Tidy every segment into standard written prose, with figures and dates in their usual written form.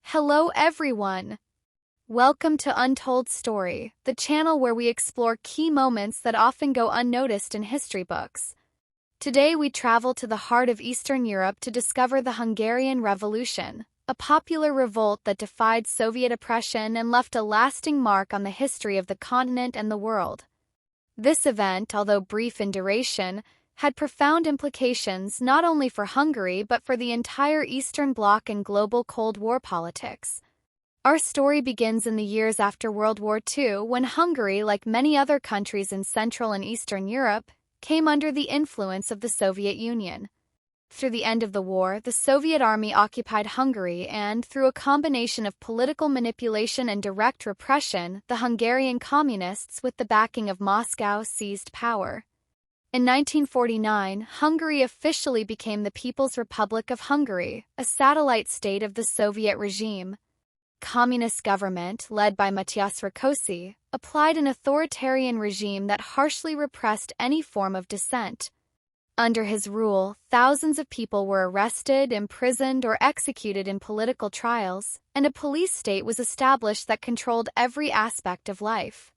Hello everyone! Welcome to Untold Story, the channel where we explore key moments that often go unnoticed in history books. Today we travel to the heart of Eastern Europe to discover the Hungarian Revolution, a popular revolt that defied Soviet oppression and left a lasting mark on the history of the continent and the world. This event, although brief in duration, had profound implications not only for Hungary but for the entire Eastern Bloc and global Cold War politics. Our story begins in the years after World War II, when Hungary, like many other countries in Central and Eastern Europe, came under the influence of the Soviet Union. Through the end of the war, the Soviet army occupied Hungary and, through a combination of political manipulation and direct repression, the Hungarian communists, with the backing of Moscow, seized power. In 1949, Hungary officially became the People's Republic of Hungary, a satellite state of the Soviet regime. Communist government, led by Matyas Rákosi, applied an authoritarian regime that harshly repressed any form of dissent. Under his rule, thousands of people were arrested, imprisoned, or executed in political trials, and a police state was established that controlled every aspect of life.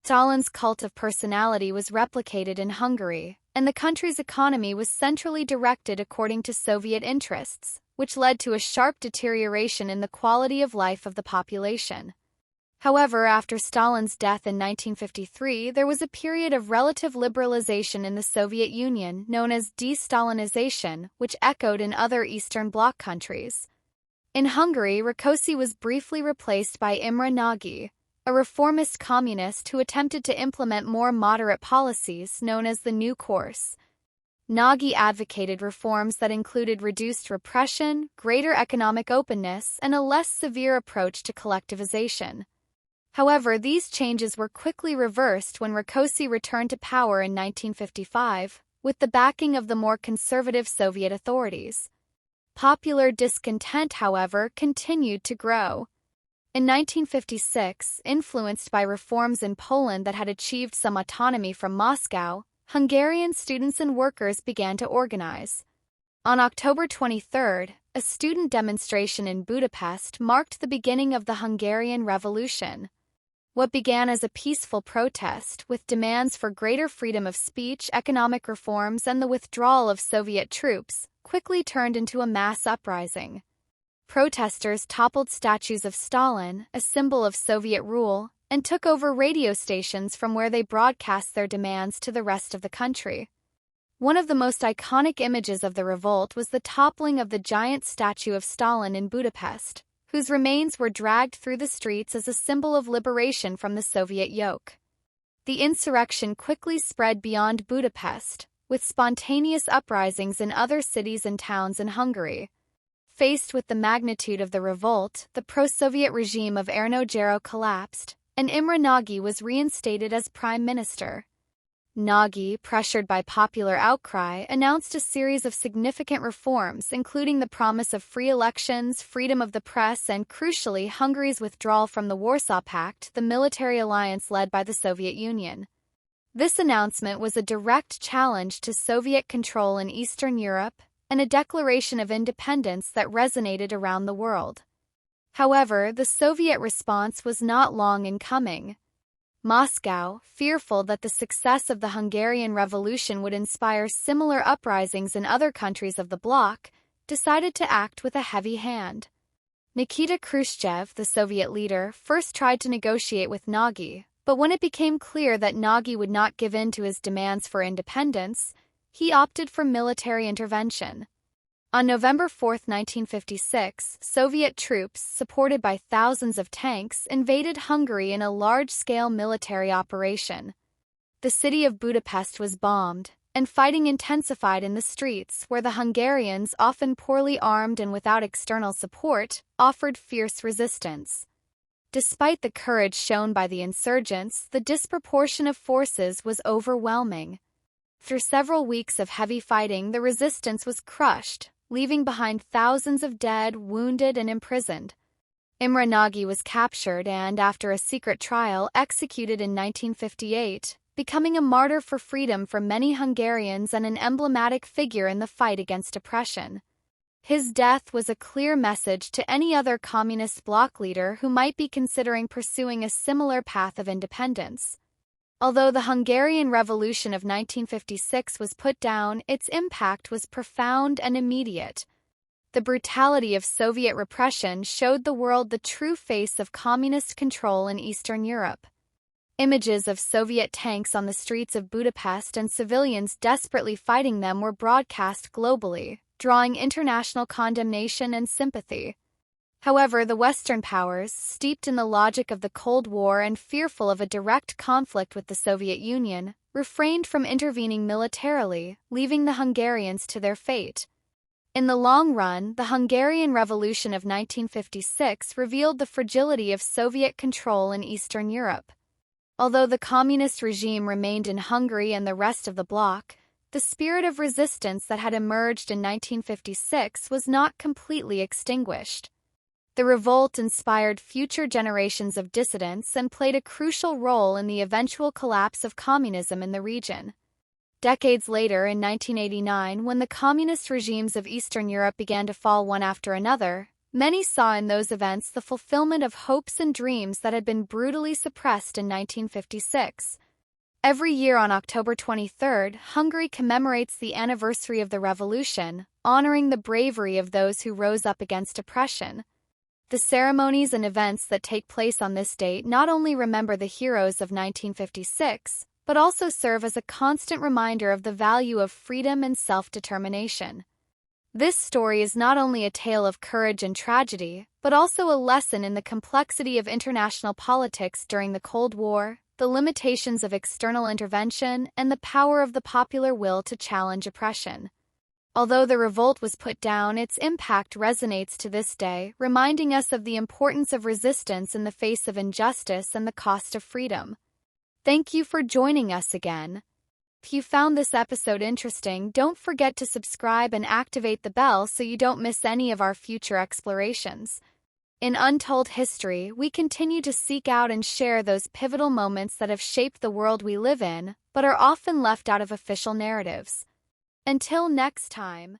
Stalin's cult of personality was replicated in Hungary, and the country's economy was centrally directed according to Soviet interests, which led to a sharp deterioration in the quality of life of the population. However, after Stalin's death in 1953, there was a period of relative liberalization in the Soviet Union known as de-Stalinization, which echoed in other Eastern Bloc countries. In Hungary, Rákosi was briefly replaced by Imre Nagy, a reformist communist who attempted to implement more moderate policies known as the New Course. Nagy advocated reforms that included reduced repression, greater economic openness, and a less severe approach to collectivization. However, these changes were quickly reversed when Rákosi returned to power in 1955, with the backing of the more conservative Soviet authorities. Popular discontent, however, continued to grow. In 1956, influenced by reforms in Poland that had achieved some autonomy from Moscow, Hungarian students and workers began to organize. On October 23, a student demonstration in Budapest marked the beginning of the Hungarian Revolution. What began as a peaceful protest, with demands for greater freedom of speech, economic reforms, and the withdrawal of Soviet troops, quickly turned into a mass uprising. Protesters toppled statues of Stalin, a symbol of Soviet rule, and took over radio stations from where they broadcast their demands to the rest of the country. One of the most iconic images of the revolt was the toppling of the giant statue of Stalin in Budapest, whose remains were dragged through the streets as a symbol of liberation from the Soviet yoke. The insurrection quickly spread beyond Budapest, with spontaneous uprisings in other cities and towns in Hungary. Faced with the magnitude of the revolt, the pro-Soviet regime of Ernő collapsed, and Imre Nagy was reinstated as prime minister. Nagy, pressured by popular outcry, announced a series of significant reforms, including the promise of free elections, freedom of the press, and, crucially, Hungary's withdrawal from the Warsaw Pact, the military alliance led by the Soviet Union. This announcement was a direct challenge to Soviet control in Eastern Europe, and a declaration of independence that resonated around the world. However, the Soviet response was not long in coming. Moscow, fearful that the success of the Hungarian Revolution would inspire similar uprisings in other countries of the bloc, decided to act with a heavy hand. Nikita Khrushchev, the Soviet leader, first tried to negotiate with Nagy, but when it became clear that Nagy would not give in to his demands for independence, he opted for military intervention. On November 4, 1956, Soviet troops, supported by thousands of tanks, invaded Hungary in a large-scale military operation. The city of Budapest was bombed, and fighting intensified in the streets where the Hungarians, often poorly armed and without external support, offered fierce resistance. Despite the courage shown by the insurgents, the disproportion of forces was overwhelming. Through several weeks of heavy fighting, the resistance was crushed, leaving behind thousands of dead, wounded, and imprisoned. Imre Nagy was captured and, after a secret trial, executed in 1958, becoming a martyr for freedom for many Hungarians and an emblematic figure in the fight against oppression. His death was a clear message to any other communist bloc leader who might be considering pursuing a similar path of independence. Although the Hungarian Revolution of 1956 was put down, its impact was profound and immediate. The brutality of Soviet repression showed the world the true face of communist control in Eastern Europe. Images of Soviet tanks on the streets of Budapest and civilians desperately fighting them were broadcast globally, drawing international condemnation and sympathy. However, the Western powers, steeped in the logic of the Cold War and fearful of a direct conflict with the Soviet Union, refrained from intervening militarily, leaving the Hungarians to their fate. In the long run, the Hungarian Revolution of 1956 revealed the fragility of Soviet control in Eastern Europe. Although the communist regime remained in Hungary and the rest of the bloc, the spirit of resistance that had emerged in 1956 was not completely extinguished. The revolt inspired future generations of dissidents and played a crucial role in the eventual collapse of communism in the region. Decades later, in 1989, when the communist regimes of Eastern Europe began to fall one after another, many saw in those events the fulfillment of hopes and dreams that had been brutally suppressed in 1956. Every year on October 23, Hungary commemorates the anniversary of the revolution, honoring the bravery of those who rose up against oppression. The ceremonies and events that take place on this date not only remember the heroes of 1956, but also serve as a constant reminder of the value of freedom and self-determination. This story is not only a tale of courage and tragedy, but also a lesson in the complexity of international politics during the Cold War, the limitations of external intervention, and the power of the popular will to challenge oppression. Although the revolt was put down, its impact resonates to this day, reminding us of the importance of resistance in the face of injustice and the cost of freedom. Thank you for joining us again. If you found this episode interesting, don't forget to subscribe and activate the bell so you don't miss any of our future explorations. In Untold History, we continue to seek out and share those pivotal moments that have shaped the world we live in, but are often left out of official narratives. Until next time.